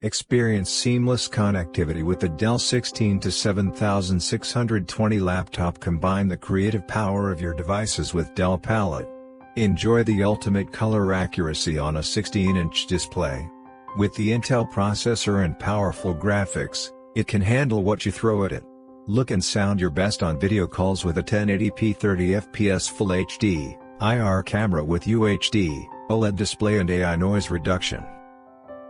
Experience seamless connectivity with the Dell 16-7620 laptop. Combine the creative power of your devices with DELL Palette. Enjoy the ultimate color accuracy on a 16-inch display. With the Intel processor and powerful graphics, it can handle what you throw at it. Look and sound your best on video calls with a 1080p 30fps Full HD, IR camera with UHD, OLED display and AI noise reduction.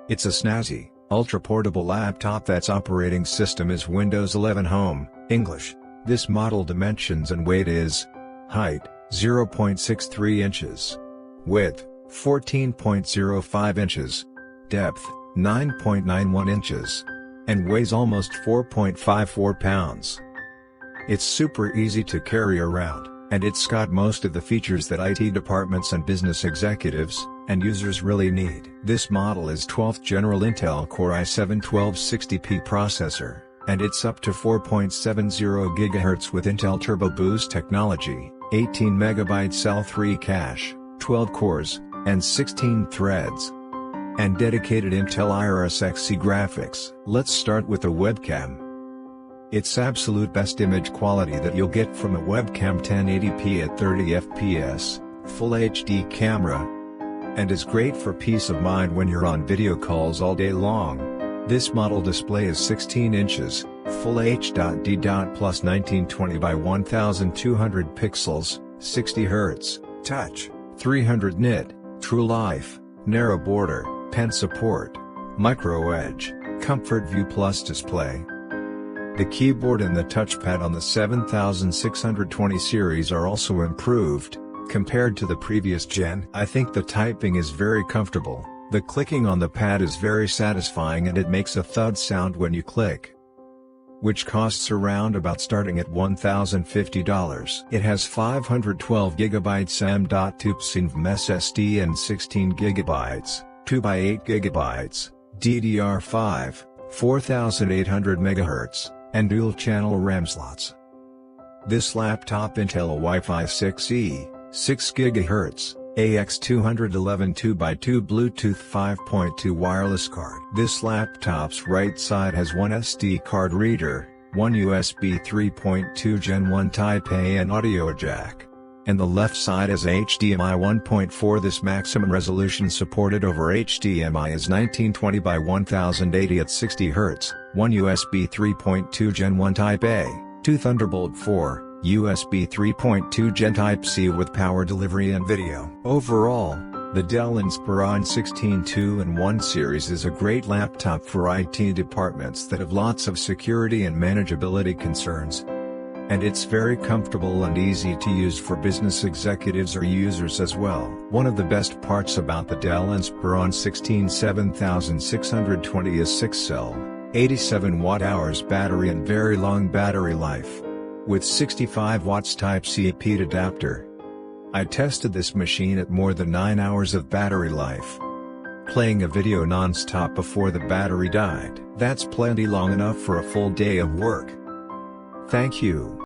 It's a snazzy, ultra-portable laptop that's operating system is Windows 11 Home, English. This model dimensions and weight is: height, 0.63 inches. Width, 14.05 inches. Depth, 9.91 inches. And weighs almost 4.54 pounds. It's super easy to carry around, and it's got most of the features that IT departments and business executives and users really need. This model is 12th General Intel Core i7 1260p processor, and it's up to 4.70 GHz with Intel Turbo Boost technology, 18 MB L3 cache, 12 cores, and 16 threads. And dedicated Intel Iris Xe graphics. Let's start with the webcam. It's absolute best image quality that you'll get from a webcam, 1080p at 30fps, Full HD camera, and is great for peace of mind when you're on video calls all day long. This model display is 16 inches, Full HD+, plus 1920 by 1200 pixels, 60 Hz, touch, 300 nit, true life, narrow border, pen support, micro edge, comfort view plus display. The keyboard and the touchpad on the 7620 series are also improved, compared to the previous gen. I think the typing is very comfortable, the clicking on the pad is very satisfying and it makes a thud sound when you click. Which costs around about starting at $1,050. It has 512GB M.2 SSD and 16GB. 2x8GB, DDR5, 4800 MHz, and dual-channel RAM slots. This laptop Intel Wi-Fi 6E, 6 GHz, AX211 2x2 Bluetooth 5.2 wireless card. This laptop's right side has one SD card reader, one USB 3.2 Gen 1 Type A and audio jack. And the left side is HDMI 1.4. This maximum resolution supported over HDMI is 1920 by 1080 at 60 Hz, one USB 3.2 Gen 1 Type A, two Thunderbolt 4, USB 3.2 Gen Type C with power delivery and video. Overall, the Dell Inspiron 16 2-in-1 series is a great laptop for IT departments that have lots of security and manageability concerns. And it's very comfortable and easy to use for business executives or users as well. One of the best parts about the Dell Inspiron 16 7620 is 6-cell, 87 Wh battery and very long battery life. With 65 watts Type-C APD adapter. I tested this machine at more than 9 hours of battery life. Playing a video non-stop before the battery died. That's plenty long enough for a full day of work. Thank you.